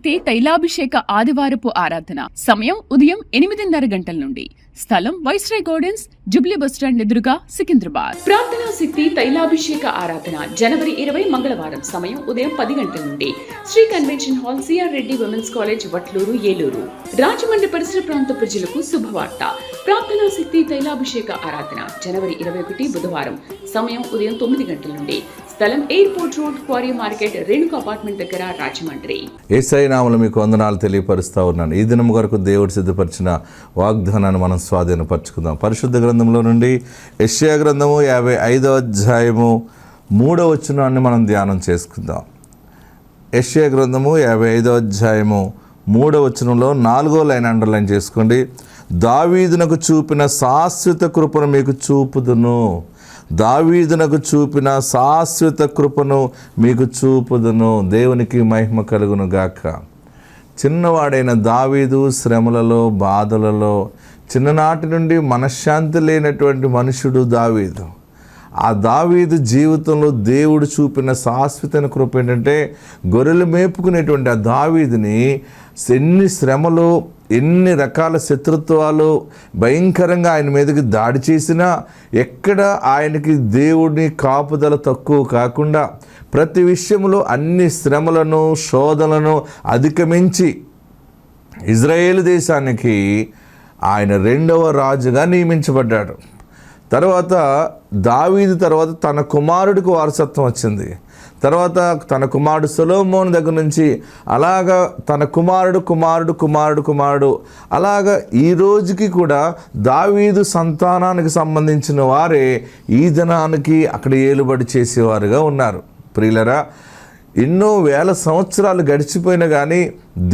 శక్తి తైలాభిషేక ఆదివారపు ఆరాధన. సమయం ఉదయం 8:30 గంటల నుండి. స్థలం వైస్రాయ్ గార్డెన్స్, జుబ్లీ బస్టాండ్ ఎదురుగా, సికింద్రాబాద్. ప్రార్థనా శక్తి తైలాభిషేక ఆరాధన జనవరి 20 మంగళవారం. సమయం ఉదయం 10 గంటల నుండి. Sri convention hall, CR Reddy women's college, Vatluru, Eluru. Rajahmundry పరిసర ప్రాంత ప్రజలకు శుభవార్త. ప్రార్థనా శక్తి తైలాభిషేక ఆరాధన జనవరి 21 బుధవారం. సమయం ఉదయం 9 గంటల నుండి. స్థలం airport road, quarry market, Renuka apartment దగ్గర, రాజమండ్రి. యేసయ్య నామములో మీకు వందనాలు తెలియపరుస్తూ ఉన్నాను. ఈ దినం వరకు దేవుడు సిద్ధపరిచిన వాగ్దానాన్ని మనం స్వాధీనపరచుకుందాం. పరిశుద్ధ గ్రంథంలో నుండి యెషయా గ్రంథము 55వ అధ్యాయము 3వ వచనాన్ని మనం ధ్యానం చేసుకుందాం. యెషయా గ్రంథము 55వ అధ్యాయము 3వ వచనంలో 4వ లైన్ అండర్లైన్ చేసుకోండి. దావీదునకు చూపిన శాశ్వత కృపను మీకు చూపుదును. దావీదునకు చూపిన శాశ్వత కృపను మీకు చూపుదును. దేవునికి మహిమ కలుగును గాక. చిన్నవాడైన దావీదు శ్రమలలో, బాధలలో, చిన్ననాటి నుండి మనశ్శాంతి లేనటువంటి మనుషుడు దావీదు. ఆ దావీదు జీవితంలో దేవుడు చూపిన శాశ్వత కృప ఏంటంటే, గొర్రెలు మేపుకునేటువంటి ఆ దావీదుని ఎన్ని శ్రమలు, ఎన్ని రకాల శత్రుత్వాలు భయంకరంగా ఆయన మీదకి దాడి చేసినా ఎక్కడ ఆయనకి దేవుడిని కాపుదల తక్కువ కాకుండా ప్రతి విషయంలో అన్ని శ్రమలను, శోధనలను అధిగమించి ఇజ్రాయేలు దేశానికి ఆయన 2వ రాజుగా నియమించబడ్డాడు. తర్వాత దావీదు తర్వాత తన కుమారుడికి వారసత్వం వచ్చింది. తర్వాత తన కుమారుడు సొలొమోను దగ్గర నుంచి అలాగా తన కుమారుడు అలాగా ఈ రోజుకి కూడా దావీదు సంతానానికి సంబంధించిన వారే ఈ దినానికి అక్కడ ఏలుబడి చేసేవారుగా ఉన్నారు. ప్రియులరా, ఎన్నో వేల సంవత్సరాలు గడిచిపోయినా కానీ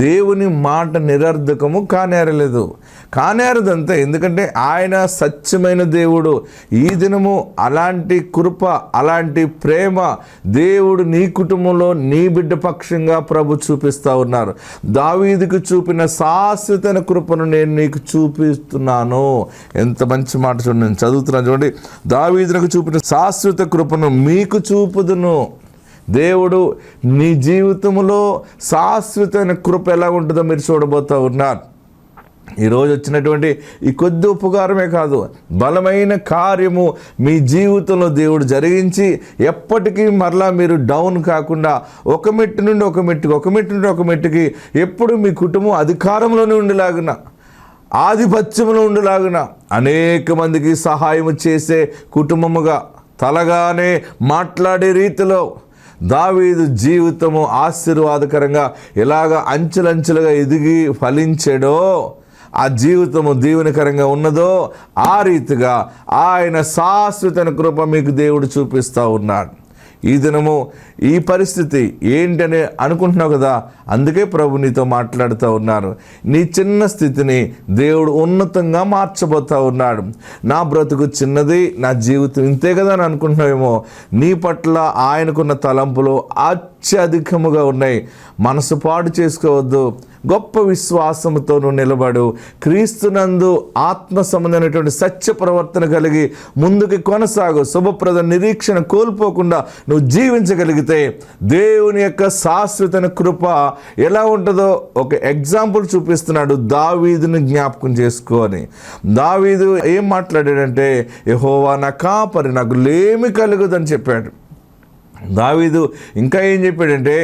దేవుని మాట నిరర్ధకము కానేరలేదు. కానేరదంతే, ఎందుకంటే ఆయన సత్యమైన దేవుడు. ఈ దినము అలాంటి కృప, అలాంటి ప్రేమ దేవుడు నీ కుటుంబంలో, నీ బిడ్డ పక్షంగా ప్రభు చూపిస్తూ ఉన్నారు. దావీదుకు చూపిన శాశ్వత కృపను నేను నీకు చూపిస్తున్నాను. ఎంత మంచి మాట చూడండి, నేను చదువుతున్నాను చూడండి. దావీదుకు చూపిన శాశ్వత కృపను మీకు చూపుదును. దేవుడు నీ జీవితంలో శాశ్వతమైన కృప ఎలా ఉంటుందో మీరు చూడబోతూ ఉన్నారు. ఈరోజు వచ్చినటువంటి ఈ కొద్ది ఉపకారమే కాదు, బలమైన కార్యము మీ జీవితంలో దేవుడు జరిగించి ఎప్పటికీ మరలా మీరు డౌన్ కాకుండా ఒక మెట్టు నుండి ఒక మెట్టుకి ఎప్పుడు మీ కుటుంబం అధికారంలోనే ఉండేలాగున, ఆధిపత్యంలో ఉండేలాగున, అనేక మందికి సహాయం చేసే కుటుంబముగా, తలగానే మాట్లాడే రీతిలో దావీదు జీవితము ఆశీర్వాదకరంగా ఎలాగ అంచెలంచెలుగా ఎదిగి ఫలించాడో, ఆ జీవితము దీవెనకరంగా ఉన్నదో ఆ రీతిగా ఆయన శాశ్వత కృప మీకు దేవుడు చూపిస్తూ ఉన్నాడు. ఈ దినము ఈ పరిస్థితి ఏంటని అనుకుంటున్నావు కదా, అందుకే ప్రభు నీతో మాట్లాడుతూ ఉన్నారు. నీ చిన్న స్థితిని దేవుడు ఉన్నతంగా మార్చబోతూ ఉన్నాడు. నా బ్రతుకు చిన్నది, నా జీవితం ఇంతే కదా అని అనుకుంటున్నావేమో. నీ పట్ల ఆయనకున్న తలంపులు అత్యధికముగా ఉన్నాయి. మనసు పాడు చేసుకోవద్దు. గొప్ప విశ్వాసంతో నువ్వు నిలబడు. క్రీస్తునందు ఆత్మ సంబంధమైనటువంటి సత్య ప్రవర్తన కలిగి ముందుకు కొనసాగు. శుభప్రద నిరీక్షణ కోల్పోకుండా నువ్వు జీవించగలిగితే దేవుని యొక్క శాశ్వత కృప ఎలా ఉంటుందో ఒక ఎగ్జాంపుల్ చూపిస్తున్నాడు. దావీదుని జ్ఞాపకం చేసుకొని, దావీదు ఏం మాట్లాడాడంటే, యెహోవా నా కాపరి, నాకు లేమి కలుగుదని చెప్పాడు. దావీదు ఇంకా ఏం చెప్పాడంటే,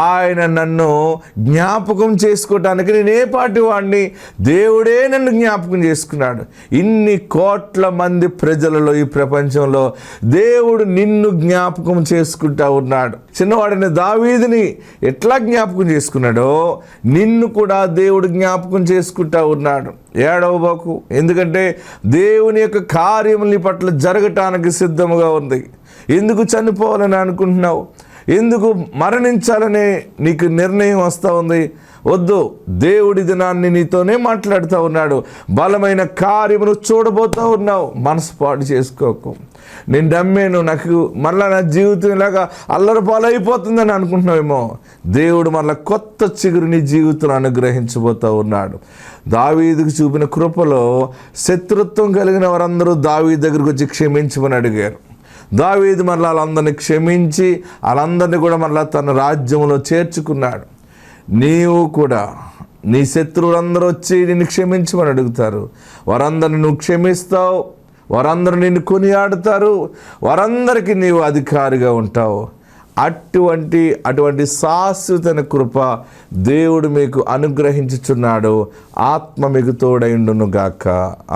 ఆయన నన్ను జ్ఞాపకం చేసుకోవటానికి నేను ఏ పాటి వాడిని, దేవుడే నన్ను జ్ఞాపకం చేసుకున్నాడు. ఇన్ని కోట్ల మంది ప్రజలలో ఈ ప్రపంచంలో దేవుడు నిన్ను జ్ఞాపకం చేసుకుంటా ఉన్నాడు. చిన్నవాడైన దావీదుని ఎట్లా జ్ఞాపకం చేసుకున్నాడో నిన్ను కూడా దేవుడు జ్ఞాపకం చేసుకుంటా ఉన్నాడు. ఏడవబాకు, ఎందుకంటే దేవుని యొక్క కార్యములు నీ పట్ల జరగటానికి సిద్ధముగా ఉంది. ఎందుకు చనిపోవాలని అనుకుంటున్నావు? ఎందుకు మరణించాలనే నీకు నిర్ణయం వస్తూ ఉంది? వద్దు, దేవుడి దినాన్ని నీతోనే మాట్లాడుతూ ఉన్నాడు. బలమైన కార్యమును చూడబోతూ ఉన్నావు. మనసు పాడు చేసుకోకు. నేను నమ్మాను, నాకు మరలా నా జీవితం ఇలాగా అల్లరి పాలైపోతుందని అనుకుంటున్నావేమో. దేవుడు మరలా కొత్త చిగురు నీ జీవితంలో అనుగ్రహించబోతూ ఉన్నాడు. దావీదుకు చూపిన కృపలో శత్రుత్వం కలిగిన వారందరూ దావీదు దగ్గరకు వచ్చి క్షమించమని అడిగారు. దావీదు మరలా వాళ్ళందరినీ క్షమించి వాళ్ళందరినీ కూడా మరలా తన రాజ్యంలో చేర్చుకున్నాడు. నీవు కూడా నీ శత్రువులందరూ వచ్చి నిన్ను క్షమించమని అడుగుతారు. వారందరిని నువ్వు క్షమిస్తావు, వారందరూ నిన్ను కొనియాడుతారు, వారందరికీ నీవు అధికారిగా ఉంటావు. అటువంటి శాశ్వత కృప దేవుడు మీకు అనుగ్రహించుచున్నాడు. ఆత్మ మీకు తోడైండును గాక.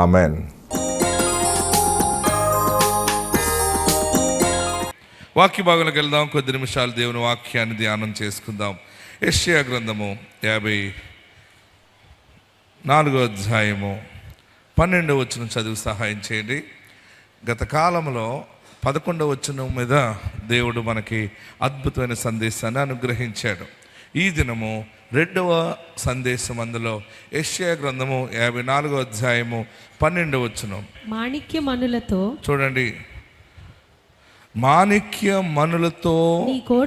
ఆమెన్. వాక్య భాగంలోకి వెళ్దాం. కొద్ది నిమిషాలు దేవుని వాక్యాన్ని ధ్యానం చేసుకుందాం. యెషయా గ్రంథము 54వ అధ్యాయము 12వ వచనం చదువు సహాయం చేయండి. గత కాలంలో 11వ వచనం మీద దేవుడు మనకి అద్భుతమైన సందేశాన్ని అనుగ్రహించాడు. ఈ దినము 2వ సందేశం. అందులో యెషయా గ్రంథము 54వ అధ్యాయము 12వ వచనం. మాణిక్యమణులతో చూడండి, మాణిక్యమణులతో నీ కోట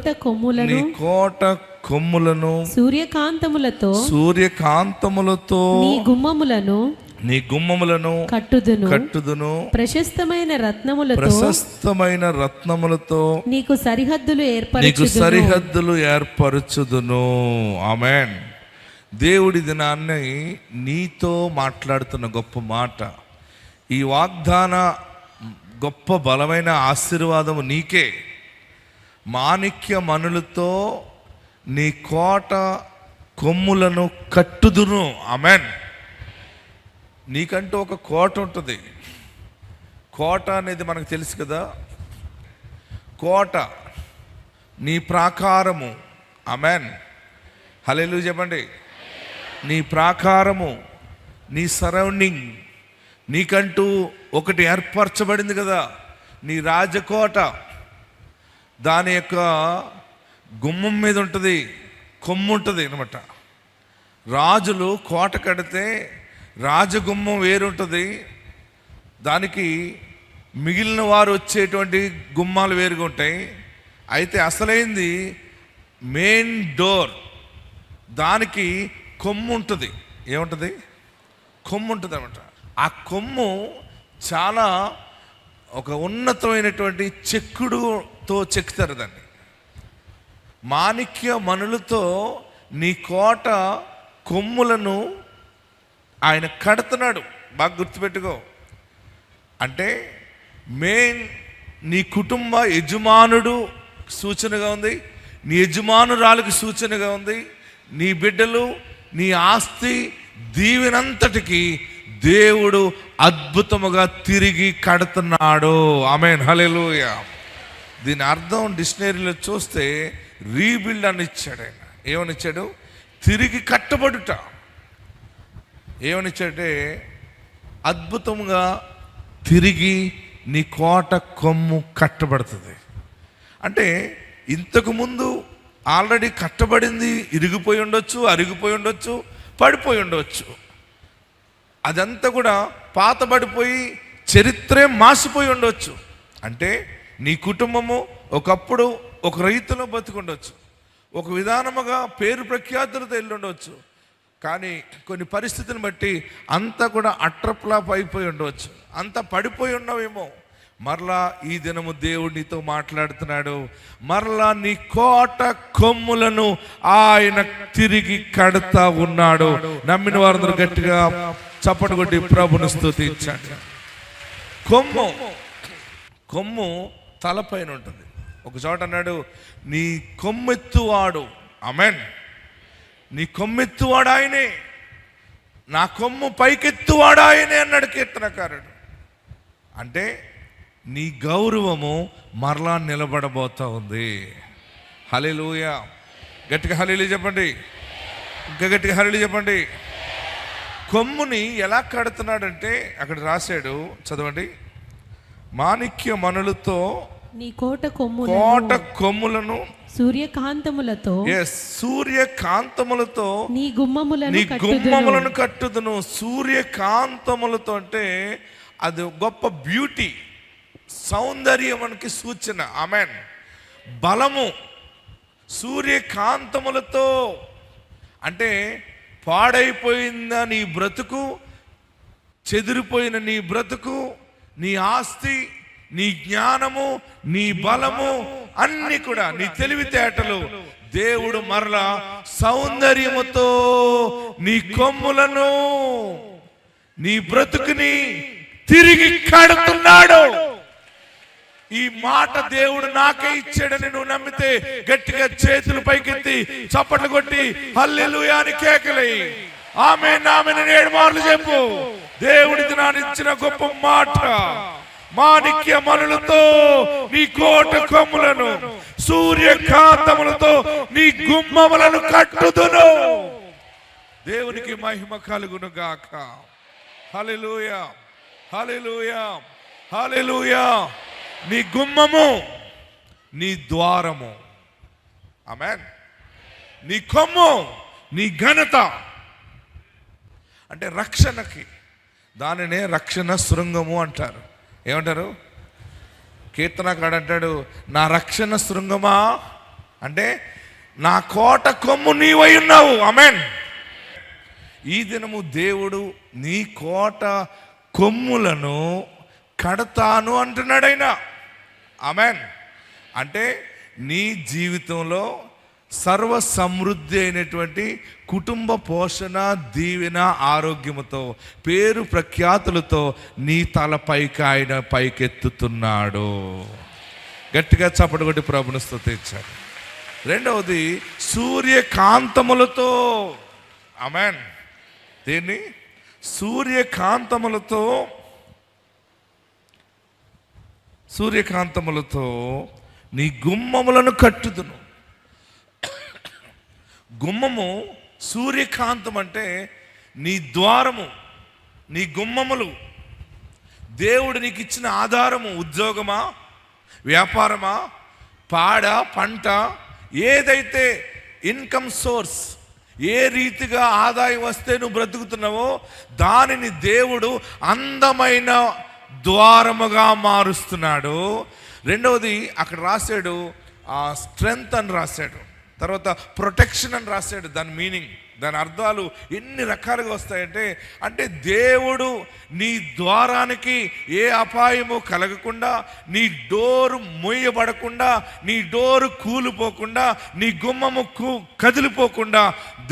కొమ్ములను సూర్యకాంతములతో నీ గుమ్మములను కట్టుదును ప్రశస్తమైన రత్నములతో నీకు సరిహద్దులు ఏర్పరచుదును. ఆమేన్. దేవుడి దినాన్ని నీతో మాట్లాడుతున్న గొప్ప మాట. ఈ వాగ్దాన గొప్ప బలమైన ఆశీర్వాదము నీకే. మాణిక్యమణులతో నీ కోట కొమ్ములను కట్టుదును. ఆమేన్. నీకంటూ ఒక కోట ఉంటుంది. కోట అనేది మనకు తెలుసు కదా. కోట నీ ప్రాకారము. ఆమేన్. హల్లెలూయా చెప్పండి. నీ ప్రాకారము, నీ సరౌండింగ్, నీకంటూ ఒకటి ఏర్పరచబడింది కదా, నీ రాజకోట. దాని యొక్క గుమ్మం మీద ఉంటుంది, కొమ్ము ఉంటుంది అనమాట. రాజులు కోట కడితే రాజగుమ్మం వేరుంటుంది, దానికి మిగిలిన వారు వచ్చేటువంటి గుమ్మాలు వేరుగా ఉంటాయి. అయితే అసలైంది మెయిన్ డోర్, దానికి కొమ్ము ఉంటుంది. ఏముంటుంది? కొమ్ము ఉంటుంది అనమాట. ఆ కొమ్ము చాలా ఒక ఉన్నతమైనటువంటి చెక్కుడుతో చెక్కుతారు దాన్ని. మాణిక్యమణులతో నీ కోట కొమ్ములను ఆయన కడుతున్నాడు. బాగా గుర్తుపెట్టుకో. అంటే మెయిన్ నీ కుటుంబ యజమానుడు సూచనగా ఉంది, నీ యజమానురాలకు సూచనగా ఉంది. నీ బిడ్డలు, నీ ఆస్తి దీవెనంతటికి దేవుడు అద్భుతముగా తిరిగి కడుతున్నాడు. ఆమేన్. హల్లెలూయా. దీని అర్థం డిక్షనరీలో చూస్తే రీబిల్డ్ అని ఇచ్చాడు ఆయన. ఏమని ఇచ్చాడు? తిరిగి కట్టబడుట. ఏమనిచ్చాడంటే అద్భుతంగా తిరిగి నీ కోట కొమ్ము కట్టబడుతుంది. అంటే ఇంతకుముందు ఆల్రెడీ కట్టబడింది ఇరిగిపోయి ఉండొచ్చు, అరిగిపోయి ఉండొచ్చు, పడిపోయి ఉండవచ్చు. అదంతా కూడా పాతబడిపోయి చరిత్రే మాసిపోయి ఉండొచ్చు. అంటే నీ కుటుంబము ఒకప్పుడు ఒక రీతిలో బతికుండొచ్చు, ఒక విధానముగా పేరు ప్రఖ్యాతులతో వెళ్ళుండవచ్చు. కానీ కొన్ని పరిస్థితులను బట్టి అంతా కూడా అట్రప్లాప్ అయిపోయి ఉండవచ్చు, అంతా పడిపోయి ఉన్నావేమో. మరలా ఈ దినము దేవుడు నీతో మాట్లాడుతున్నాడు. మరలా నీ కోట కొమ్ములను ఆయన తిరిగి కడతా ఉన్నాడు. నమ్మిన వారందరూ గట్టిగా చప్పటి కొట్టి ప్రభుని స్తుతించండి. కొమ్ము తలపైన ఉంటుంది. ఒక చోట అన్నాడు, నీ కొమ్మెత్తువాడు. ఆమేన్. నీ కొమ్మెత్తువాడు ఆయనే, నా కొమ్ము పైకెత్తువాడు ఆయనే అన్నాడు కీర్తనకారుడు. అంటే నీ గౌరవము మరలా నిలబడబోతా ఉంది. హల్లెలూయా. గట్టిగా హల్లెలూయా చెప్పండి. ఇంకా గట్టిగా హల్లెలూయా చెప్పండి. కొమ్ముని ఎలా కడుతున్నాడంటే అక్కడ రాశాడు, చదవండి. మాణిక్యమణులతో నీ కోట కొమ్ములను సూర్యకాంతములతో నీ గుమ్మములను కట్టుదును. సూర్యకాంతములతో అంటే అది గొప్ప బ్యూటీ, సౌందర్యమునికి సూచన. ఆమేన్. బలము. సూర్యకాంతములతో అంటే పాడైపోయిందా నీ బ్రతుకు, చెదిరిపోయిన నీ బ్రతుకు, నీ ఆస్తి, నీ జ్ఞానము, నీ బలము అన్ని కూడా, నీ తెలివితేటలు దేవుడు మరలా సౌందర్యముతో నీ కొమ్ములను, నీ బ్రతుకుని తిరిగి కడుతున్నాడు. ఈ మాట దేవుడు నాకే ఇచ్చాడని నువ్వు నమ్మితే గట్టిగా చేతులు పైకెత్తి చప్పట్లు కొట్టి హల్లెలూయా అని కేకలేయి. ఆమేన్ ఆమేన్ అని 7 మార్లు చెప్పు. దేవుడికి నాకు ఇచ్చిన గొప్ప మాట. మాణిక్య మణులతో నీ కోట కొమ్ములను, సూర్యకాంతములతో నీ గుమ్మములను కట్టుదును. దేవునికి మహిమ కలుగును గాక. హల్లెలూయా హల్లెలూయా హల్లెలూయా. నీ గుమ్మము, నీ ద్వారము, ఆమేన్, నీ కొమ్ము, నీ ఘనత అంటే రక్షణకి, దానినే రక్షణ శృంగము అంటారు. ఏమంటారు? కీర్తనకాడు అంటాడు, నా రక్షణ శృంగమా అంటే నా కోట కొమ్ము నీవై ఉన్నావు. ఆమేన్. ఈ దినము దేవుడు నీ కోట కొమ్ములను కడతాను అంటున్నాడు ఆయన. ఆమేన్. అంటే నీ జీవితంలో సర్వ సమృద్ధి అయినటువంటి కుటుంబ పోషణ, దీవెన, ఆరోగ్యముతో, పేరు ప్రఖ్యాతులతో నీ తలపైకి ఆయన పైకెత్తుతున్నాడు. గట్టిగా చప్పటి కొట్టి ప్రభుని స్తుతించాడు. రెండవది సూర్యకాంతములతో. ఆమేన్. దీన్ని సూర్యకాంతములతో, సూర్యకాంతములతో నీ గుమ్మములను కట్టుదును. గుమ్మము, సూర్యకాంతం అంటే నీ ద్వారము, నీ గుమ్మములు. దేవుడు నీకు ఇచ్చిన ఆధారము. ఉద్యోగమా, వ్యాపారమా, పాడ, పంట, ఏదైతే ఇన్కమ్ సోర్స్, ఏ రీతిగా ఆదాయం వస్తే నువ్వు బ్రతుకుతున్నావో దానిని దేవుడు అందమైన ద్వారముగా మారుస్తున్నాడు. రెండవది అక్కడ రాశాడు స్ట్రెంగ్త్ అని రాశాడు, తర్వాత ప్రొటెక్షన్ అని రాశాడు. దాని మీనింగ్, దాని అర్థాలు ఎన్ని రకాలుగా వస్తాయంటే, అంటే దేవుడు నీ ద్వారానికి ఏ అపాయము కలగకుండా, నీ డోరు మూయబడకుండా, నీ డోరు కూలిపోకుండా, నీ గుమ్మము కదిలిపోకుండా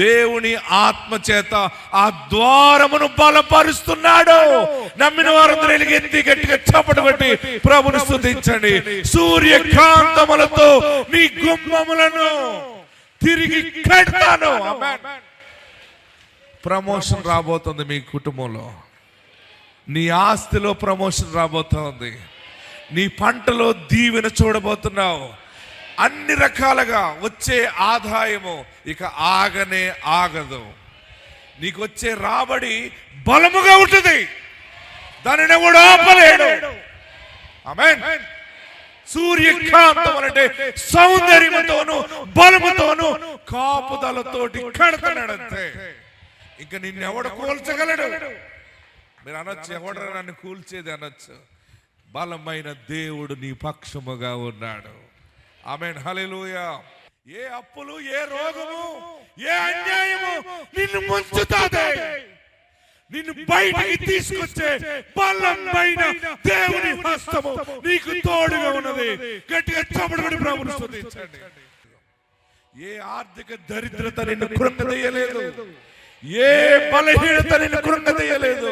దేవుని ఆత్మ చేత ఆ ద్వారమును బలపరుస్తున్నాడు. నమ్మిన వారందరూ ఎలుగెత్తి గట్టిగా చప్పట్లు కొట్టి ప్రభుని స్తుతించండి. సూర్యకాంతములతో నీ గుమ్మములను తిరిగి కడతాను. ప్రమోషన్ రాబోతుంది మీ కుటుంబంలో, నీ ఆస్తిలో ప్రమోషన్ రాబోతుంది, నీ పంటలో దీవెన చూడబోతున్నావు. అన్ని రకాలుగా వచ్చే ఆదాయము ఇక ఆగనే ఆగదు. నీకు వచ్చే రాబడి బలముగా ఉంటుంది, దానిని ఎవడు ఆపలేడు. ఆమేన్. సూర్యకాంతం అంటే సౌందర్యముతోను, బలముతోను, కాపుదలతోటి కడతాడంతే. ఇంకా నిన్నెవడు కూల్చగలడు? మీరు అనొచ్చు, ఎవడరా నన్ను కూల్చేది అనొచ్చు. బలమైన దేవుడు నీ పక్షముగా ఉన్నాడు. ఆమేన్. హల్లెలూయా. ఏ అప్పులు, ఏ రోగము, ఏ అన్యాయము నిన్ను ముంచుతాదే, నిన్ను బయటికి తీసుకొచ్చే బలమైన దేవుని హస్తము నీకు తోడుగా ఉన్నది. గట్టిగా చప్పట్లు ప్రభువుని స్తుతించండి. ఏ ఆర్థిక దరిద్రత నిన్ను కృంగదీయలేదు, ఏ బలహీనత నిన్ను కృంగదీయలేదు.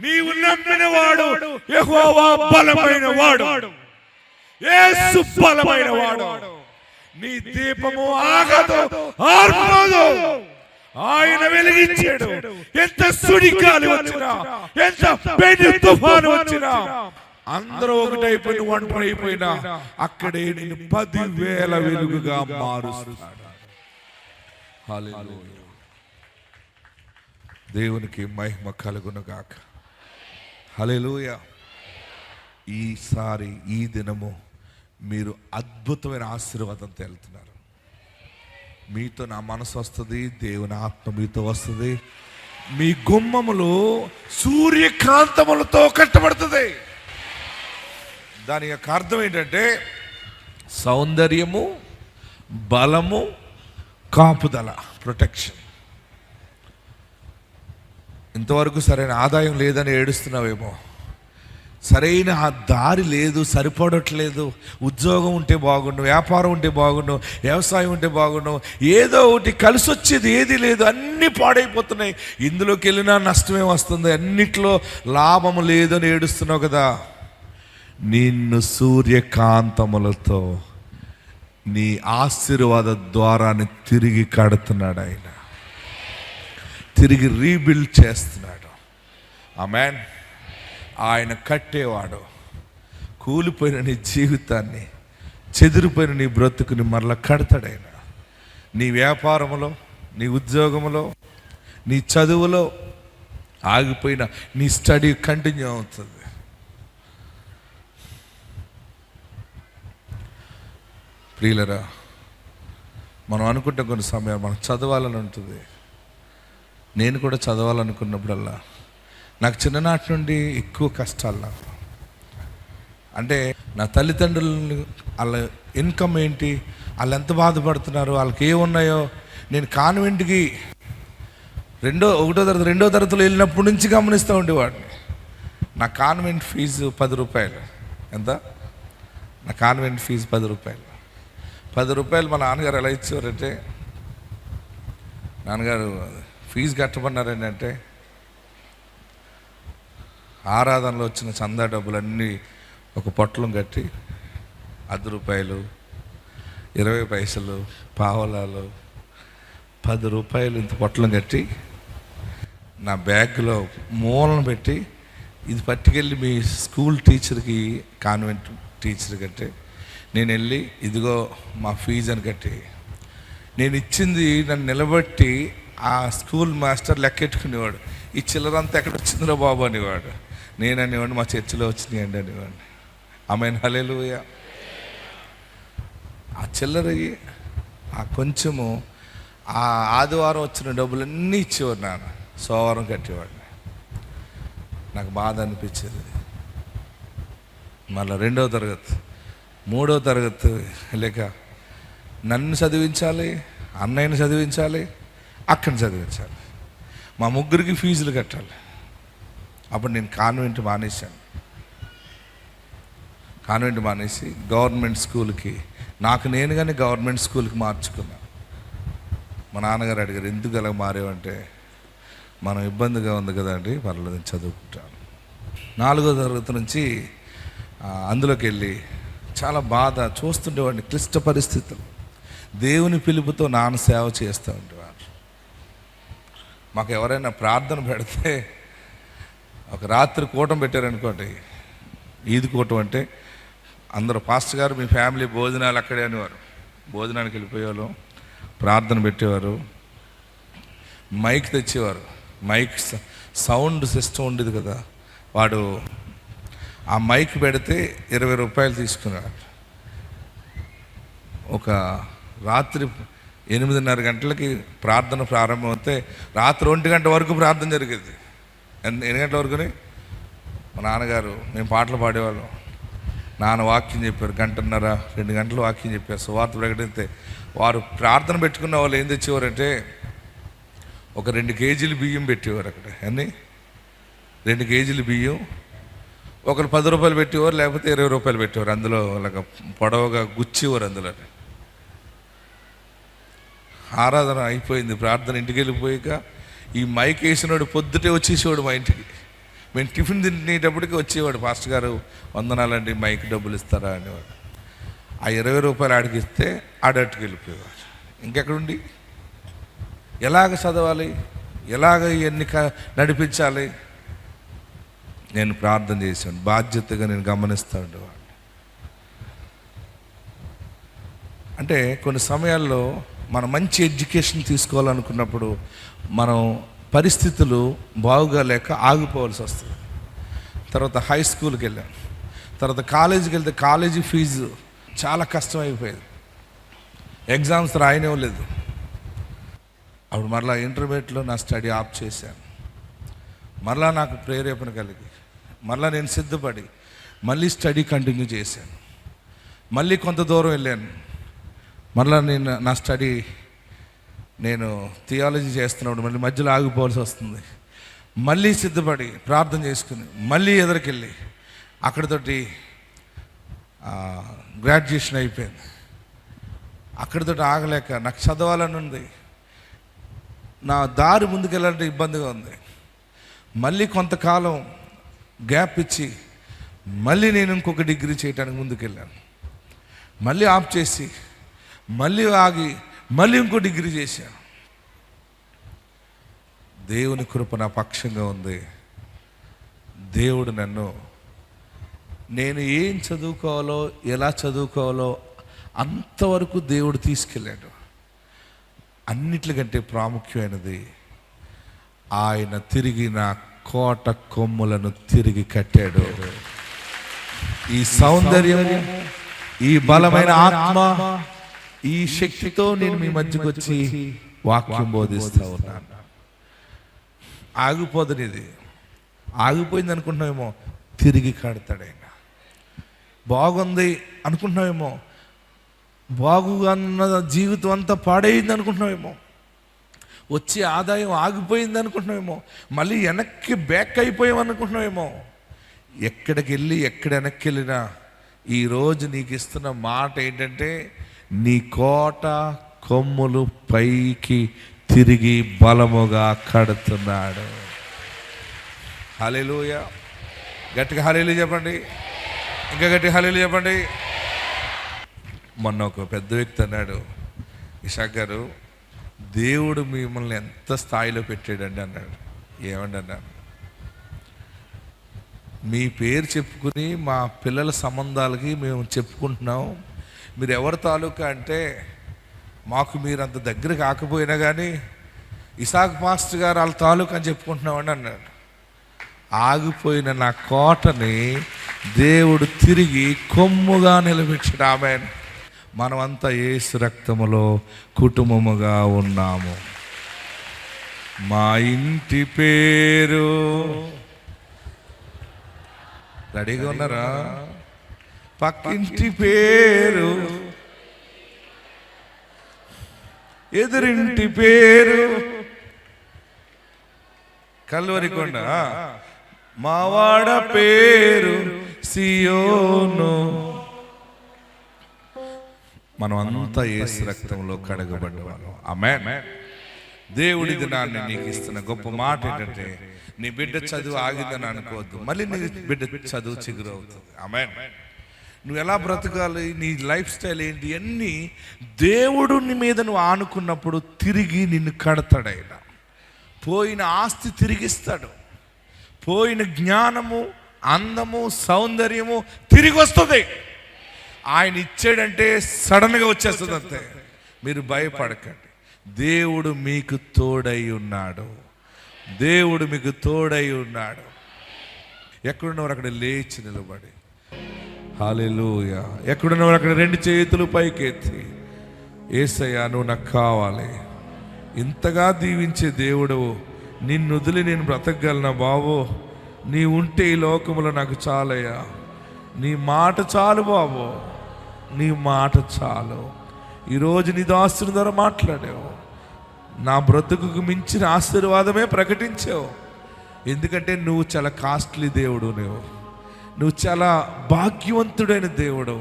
నీవు నమ్మిన వాడు యెహోవా బలమైన వాడు, యేసు బలమైన వాడు. నీ దీపము ఆగదు, ఆర్పదు. ఆయన వెలిగించాడు. ఎంత సుడిగాలి వచ్చినా, ఎంత పెను తుఫాను వచ్చినా, అందరూ ఒకటైపోయిన ఒంటరి అయిపోయినా అక్కడే నేను 10,000 వెలుగుగా మారుస్తున్నాడు. హల్లెలూయా. దేవునికి మహిమ కలుగును గాక. హల్లెలూయా. ఈసారి ఈ దినము మీరు అద్భుతమైన ఆశీర్వాదంతో వెళ్తున్నారు. మీతో నా మనసు వస్తుంది, దేవుని ఆత్మ మీతో వస్తుంది. మీ గుమ్మములు సూర్యకాంతములతో కట్టబడుతుంది. దాని యొక్క అర్థం ఏంటంటే సౌందర్యము, బలము, కాపుదల, ప్రొటెక్షన్. ఇంతవరకు సరైన ఆదాయం లేదని ఏడుస్తున్నావేమో, సరైన ఆ దారి లేదు, సరిపడట్లేదు. ఉద్యోగం ఉంటే బాగుండు, వ్యాపారం ఉంటే బాగుండు, వ్యవసాయం ఉంటే బాగుండు, ఏదో ఒకటి కలిసి వచ్చేది ఏది లేదు, అన్నీ పాడైపోతున్నాయి. ఇందులోకి వెళ్ళినా నష్టమే వస్తుంది, అన్నిట్లో లాభము లేదని ఏడుస్తున్నావు కదా. నిన్ను సూర్యకాంతములతో నీ ఆశీర్వాద ద్వారాన్ని తిరిగి కడుతున్నాడు ఆయన, తిరిగి రీబిల్డ్ చేస్తున్నాడు. ఆమేన్. ఆయన కట్టేవాడు. కూలిపోయిన నీ జీవితాన్ని, చెదిరిపోయిన నీ బ్రతుకుని మరలా కడతాడు ఆయన. నీ వ్యాపారంలో, నీ ఉద్యోగంలో, నీ చదువులో ఆగిపోయిన నీ స్టడీ కంటిన్యూ అవుతుంది. ప్రియులరా, మనం అనుకుంటే కొన్ని సమయాలు మనం చదవాలని ఉంటుంది. నేను కూడా చదవాలనుకున్నప్పుడల్లా నాకు చిన్ననాటి నుండి ఎక్కువ కష్టాలు. నాకు అంటే నా తల్లిదండ్రులని వాళ్ళ ఇన్కమ్ ఏంటి, వాళ్ళు ఎంత బాధపడుతున్నారు, వాళ్ళకి ఏమున్నాయో నేను కాన్వెంట్కి రెండో తరగతిలో వెళ్ళినప్పటి నుంచి గమనిస్తూ ఉండేవాడిని. నా కాన్వెంట్ ఫీజు 10 రూపాయలు. ఎంత? నా కాన్వెంట్ ఫీజు 10 రూపాయలు. 10 రూపాయలు మా నాన్నగారు ఎలా ఇచ్చేవారంటే, నాన్నగారు ఫీజు కట్టమన్నారండి అంటే, ఆరాధనలో వచ్చిన చందా డబ్బులన్నీ ఒక పొట్లం కట్టి 10 రూపాయలు, 20 పైసలు, పావలాలు, 10 రూపాయలు ఇంత పొట్లం కట్టి నా బ్యాగ్లో మూలను పెట్టి, ఇది పట్టుకెళ్ళి మీ స్కూల్ టీచర్కి, కాన్వెంట్ టీచర్ కట్టి, నేను వెళ్ళి ఇదిగో మా ఫీజు అని కట్టి, నేను ఇచ్చింది నన్ను నిలబెట్టి ఆ స్కూల్ మాస్టర్ లెక్కెట్టుకునేవాడు. ఈ చిల్లరంతా ఎక్కడ వచ్చిందిరా బాబు అనేవాడు. నేను అనేవాడిని మా చర్చిలో వచ్చినాయండి అనేవాడిని. ఆమేన్, హల్లెలూయా. ఆ చిల్లరకి ఆ కొంచెము ఆ ఆదివారం వచ్చిన డబ్బులన్నీ ఇచ్చేవాడు నాన్న. సోమవారం కట్టేవాడిని. నాకు బాధ అనిపించేది. మళ్ళీ 2వ తరగతి 3వ తరగతి లేక నన్ను చదివించాలి, అన్నయ్యని చదివించాలి, అక్కని చదివించాలి, మా ముగ్గురికి ఫీజులు కట్టాలి. అప్పుడు నేను కాన్వెంట్ మానేశాను. కాన్వెంట్ మానేసి గవర్నమెంట్ స్కూల్కి, నాకు నేనుగానే గవర్నమెంట్ స్కూల్కి మార్చుకున్నాను. మా నాన్నగారు అడిగారు, ఎందుకు అలా మారేవంటే, మనం ఇబ్బందిగా ఉంది కదండి, పర్లేదు చదువుకుంటాను. 4వ తరగతి నుంచి అందులోకి వెళ్ళి చాలా బాధ చూస్తుండేవాడిని. క్లిష్ట పరిస్థితులు. దేవుని పిలుపుతో నాన్న సేవ చేస్తూ ఉండేవాడు. మాకు ఎవరైనా ప్రార్థన పెడితే, ఒక రాత్రి కూటం పెట్టారనుకోండి, ఈది కూటం అంటే అందరూ పాస్టర్ గారు మీ ఫ్యామిలీ భోజనాలు అక్కడే అనేవారు. భోజనానికి వెళ్ళిపోయేవాళ్ళు, ప్రార్థన పెట్టేవారు, మైక్ తెచ్చేవారు. మైక్ సౌండ్ సిస్టమ్ ఉండేది కదా, వాడు ఆ మైక్ పెడితే 20 రూపాయలు తీసుకున్నాడు. ఒక రాత్రి 8:30 గంటలకి ప్రార్థన ప్రారంభమైతే రాత్రి 1 గంట వరకు ప్రార్థన జరిగేది. ఎన్ని గంటల వరకుని? మా నాన్నగారు, మేము పాటలు పాడేవాళ్ళం, నాన్న వాక్యం చెప్పారు, 1:30 2 గంటలు వాక్యం చెప్పారు. సువార్త ప్రకటిస్తే వారు ప్రార్థన పెట్టుకున్న వాళ్ళు ఏం తెచ్చేవారంటే, ఒక 2 కేజీలు బియ్యం పెట్టేవారు అక్కడ. అన్నీ 2 కేజీలు బియ్యం, ఒకరు 10 రూపాయలు పెట్టేవారు, లేకపోతే 20 రూపాయలు పెట్టేవారు. అందులో అలాగ పొడవుగా గుచ్చేవారు. అందులో ఆరాధన అయిపోయింది, ప్రార్థన ఇంటికి వెళ్ళిపోయాక ఈ మైక్ వేసినవాడు పొద్దుటే వచ్చేసేవాడు మా ఇంటికి. మేము టిఫిన్ తినేటప్పటికి వచ్చేవాడు, పాస్టర్ గారు వందనాలండి, మైక్ డబ్బులు ఇస్తారా అనేవాడు. ఆ 20 రూపాయలు ఆడికి ఇస్తే ఆడట్టుకు వెళ్ళిపోయేవాడు. ఇంకెక్కడుండి ఎలాగ చదవాలి, ఎలాగ ఇవన్నీ నడిపించాలి? నేను ప్రార్థన చేశాను, బాధ్యతగా నేను గమనిస్తూ ఉండేవాడిని. అంటే కొన్ని సమయాల్లో మనం మంచి ఎడ్యుకేషన్ తీసుకోవాలనుకున్నప్పుడు మనం పరిస్థితులు బాగుగా లేక ఆగిపోవాల్సి వస్తుంది. తర్వాత హై స్కూల్కి వెళ్ళాను, తర్వాత కాలేజీకి వెళ్తే కాలేజీ ఫీజు చాలా కష్టమైపోయేది, ఎగ్జామ్స్ రాయనివ్వలేదు. అప్పుడు మరలా ఇంటర్మీడియట్లో నా స్టడీ ఆఫ్ చేశాను. మరలా నాకు ప్రేరేపణ కలిగి మరలా నేను సిద్ధపడి మళ్ళీ స్టడీ కంటిన్యూ చేశాను. మళ్ళీ కొంత దూరం వెళ్ళాను. మరలా నా స్టడీ నేను థియాలజీ చేస్తున్నప్పుడు మళ్ళీ మధ్యలో ఆగిపోవాల్సి వస్తుంది. మళ్ళీ సిద్ధపడి ప్రార్థన చేసుకుని మళ్ళీ ఎదురుకెళ్ళి అక్కడితోటి గ్రాడ్యుయేషన్ అయిపోయింది. అక్కడితోటి ఆగలేక నాకు చదవాలని ఉంది, నా దారి ముందుకెళ్ళాలంటే ఇబ్బందిగా ఉంది. మళ్ళీ కొంతకాలం గ్యాప్ ఇచ్చి మళ్ళీ నేను ఇంకొక డిగ్రీ చేయడానికి ముందుకెళ్ళాను. మళ్ళీ ఆఫ్ చేసి మళ్ళీ ఆగి మళ్ళీ ఇంకో డిగ్రీ చేశాను. దేవుని కృప నా పక్షంగా ఉంది. దేవుడు నన్ను నేను ఏం చదువుకోవాలో ఎలా చదువుకోవాలో అంతవరకు దేవుడు తీసుకెళ్ళాడు. అన్నిటికంటే ప్రాముఖ్యమైనది ఆయన తిరిగి నా కోట కొమ్ములను తిరిగి కట్టాడు. ఈ సౌందర్యము, ఈ బలమైన ఆత్మ, ఈ శక్తితో నేను మీ మధ్యకు వచ్చి వాక్యం బోధిస్తూ ఉన్నాను. ఆగిపోదని, ఇది ఆగిపోయింది అనుకుంటున్నామేమో, తిరిగి కడతాడు ఆయన. బాగుంది అనుకుంటున్నామేమో, బాగుగా ఉన్న జీవితం అంతా పాడైంది అనుకుంటున్నామేమో, వచ్చే ఆదాయం ఆగిపోయింది అనుకుంటున్నామేమో, మళ్ళీ వెనక్కి బ్యాక్ అయిపోయాం అనుకుంటున్నామేమో. ఎక్కడికి వెళ్ళి ఎక్కడ వెనక్కి వెళ్ళినా ఈరోజు నీకు ఇస్తున్న మాట ఏంటంటే, నీ కోట కొమ్ములు పైకి తిరిగి బలముగా కడుతున్నాడు. హల్లెలూయా. గట్టిగా హల్లెలూయా చెప్పండి, ఇంకా గట్టిగా హల్లెలూయా చెప్పండి. మొన్న ఒక పెద్ద వ్యక్తి అన్నాడు, ఇషాక్ గారు, దేవుడు మిమ్మల్ని ఎంత స్థాయిలో పెట్టాడండి అన్నాడు. ఏమండి అన్నాను, మీ పేరు చెప్పుకుని మా పిల్లల సంబంధాలకి మేము చెప్పుకుంటున్నాం, మీరు ఎవరి తాలూకా అంటే మాకు మీరు అంత దగ్గర కాకపోయినా కానీ ఇసాక్ మాస్టర్ గారు వాళ్ళ తాలూకా అని చెప్పుకుంటున్నామని అన్నాడు. ఆగిపోయిన నా కోటని దేవుడు తిరిగి కొమ్ముగా నిలబెట్టాడు. ఆమేన్. మనమంతా యేసు రక్తములో కుటుంబముగా ఉన్నాము. మా ఇంటి పేరు, రెడీగా ఉన్నారా? పక్కింటి పేరు, ఎదురింటి పేరు కల్వరికొండ, మావాడ పేరు సియోను. మనం అంతా యేసు రక్తంలో కడగబడ్డవాళ్ళం. ఆమేన్. దేవుడి దినాన్ని నీకు ఇస్తున్న గొప్ప మాట ఏంటంటే, నీ బిడ్డ చదువు ఆగిందని అనుకోవద్దు, మళ్ళీ నీ బిడ్డ చదువు చిగురవుతుంది. ఆమేన్. నువ్వు ఎలా బ్రతకాలి, నీ లైఫ్ స్టైల్ ఏంటి, అన్నీ దేవుడు నీ మీద నువ్వు ఆనుకున్నప్పుడు తిరిగి నిన్ను కడతాడు ఆయన. పోయిన ఆస్తి తిరిగిస్తాడు, పోయిన జ్ఞానము, అందము, సౌందర్యము తిరిగి వస్తుంది. ఆయన ఇచ్చాడంటే సడన్గా వచ్చేస్తుంది అంతే. మీరు భయపడకండి, దేవుడు మీకు తోడై ఉన్నాడు. దేవుడు మీకు తోడై ఉన్నాడు. ఎక్కడున్నవారు అక్కడ లేచి నిలబడి హల్లెలూయా. ఎక్కడున్నవారు అక్కడ రెండు చేతులు పైకెత్తి, యేసయ్యా నువ్వు నాకు కావాలి, ఇంతగా దీవించే దేవుడు, నిన్ను వదిలి నేను బ్రతకగలనా బాబు, నీ ఉంటే ఈ లోకములో నాకు చాలయ్యా, నీ మాట చాలు బాబు, నీ మాట చాలు. ఈరోజు నీ దాసుని ద్వారా మాట్లాడావు, నా బ్రతుకుకు మించిన ఆశీర్వాదమే ప్రకటించావు. ఎందుకంటే నువ్వు చాలా కాస్ట్లీ దేవుడు, నువ్వు చాలా భాగ్యవంతుడైన దేవుడు,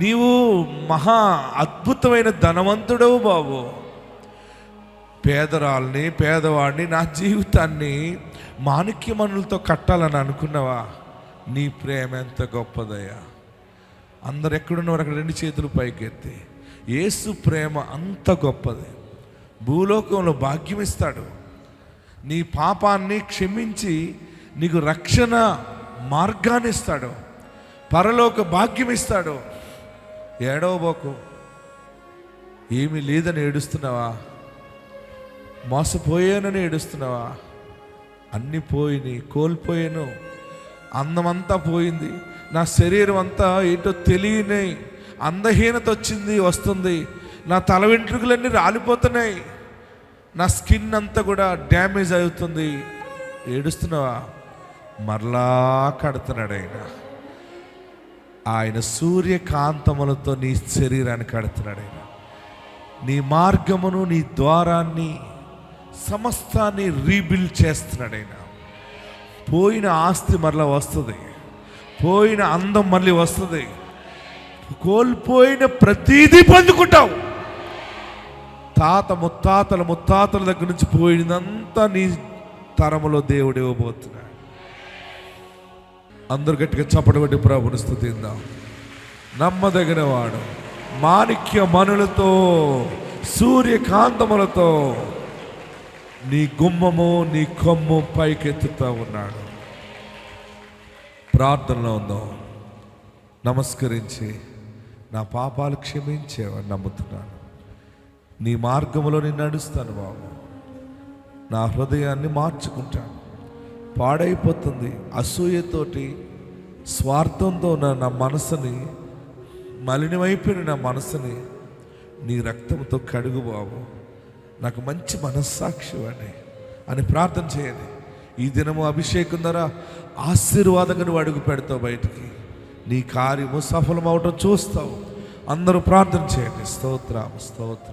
నీవు మహా అద్భుతమైన ధనవంతుడవు బాబు. పేదరాల్ని, పేదవాడిని, నా జీవితాన్ని మాణిక్యమణులతో కట్టాలని అనుకున్నావా? నీ ప్రేమ ఎంత గొప్పదయ్యా. అందరు ఎక్కడున్నవారు అక్కడ రెండు చేతులు పైకెత్తి, యేసు ప్రేమ అంత గొప్పది. భూలోకంలో భాగ్యం ఇస్తాడు, నీ పాపాన్ని క్షమించి నీకు రక్షణ మార్గాన్ని ఇస్తాడు, పరలోక భాగ్యం ఇస్తాడు. ఏడవబోకు. ఏమీ లేదని ఏడుస్తున్నావా? మోసపోయానని ఏడుస్తున్నావా? అన్నీ పోయినాయి, కోల్పోయాను, అందమంతా పోయింది, నా శరీరం అంతా ఏంటో తెలియని అందహీనత వచ్చింది, వస్తుంది, నా తల వెంట్రుకలన్నీ రాలిపోతున్నాయి, నా స్కిన్ అంతా కూడా డ్యామేజ్ అవుతుంది. ఏడుస్తున్నావా? మరలా కడుతున్నాడు ఆయన. ఆయన సూర్యకాంతములతో నీ శరీరాన్ని కడుతున్నాడు ఆయన. నీ మార్గమును, నీ ద్వారాన్ని, సమస్తాన్ని రీబిల్డ్ చేస్తున్నాడు ఆయన. పోయిన ఆస్తి మరలా వస్తుంది, పోయిన అందం మళ్ళీ వస్తుంది. కోల్పోయిన ప్రతీదీ పొందుకుంటావు. తాత ముత్తాతల దగ్గర నుంచి పోయినంతా నీ తరములో దేవుడు ఇవ్వబోతున్నాడు. అందరు గట్టిగా చప్పటి కొట్టి ప్రభుని స్తుతిద్దాం. నమ్మదగిన వాడు, మాణిక్య మణులతో సూర్యకాంతములతో నీ గుమ్మము నీ కొమ్ము పైకెత్తుతా ఉన్నాడు. ప్రార్థనలో ఉందాం. నమస్కరించి నా పాపాలు క్షమించేవాడు నమ్ముతున్నాను. నీ మార్గంలో నేను నడుస్తాను బాబు. నా హృదయాన్ని మార్చుకుంటాను. పాడైపోతుంది అసూయతోటి, స్వార్థంతో నా మనసుని, మలినమైపోయిన నా మనసుని నీ రక్తంతో కడుగు బాబు. నాకు మంచి మనస్సాక్షి అని ప్రార్థన చేయండి. ఈ దినము అభిషేకం ద్వారా ఆశీర్వాదంగా నువ్వు అడుగు పెడతావు. బయటికి నీ కార్యము సఫలం అవటం చూస్తావు. అందరూ ప్రార్థన చేయండి. స్తోత్రం స్తోత్రం.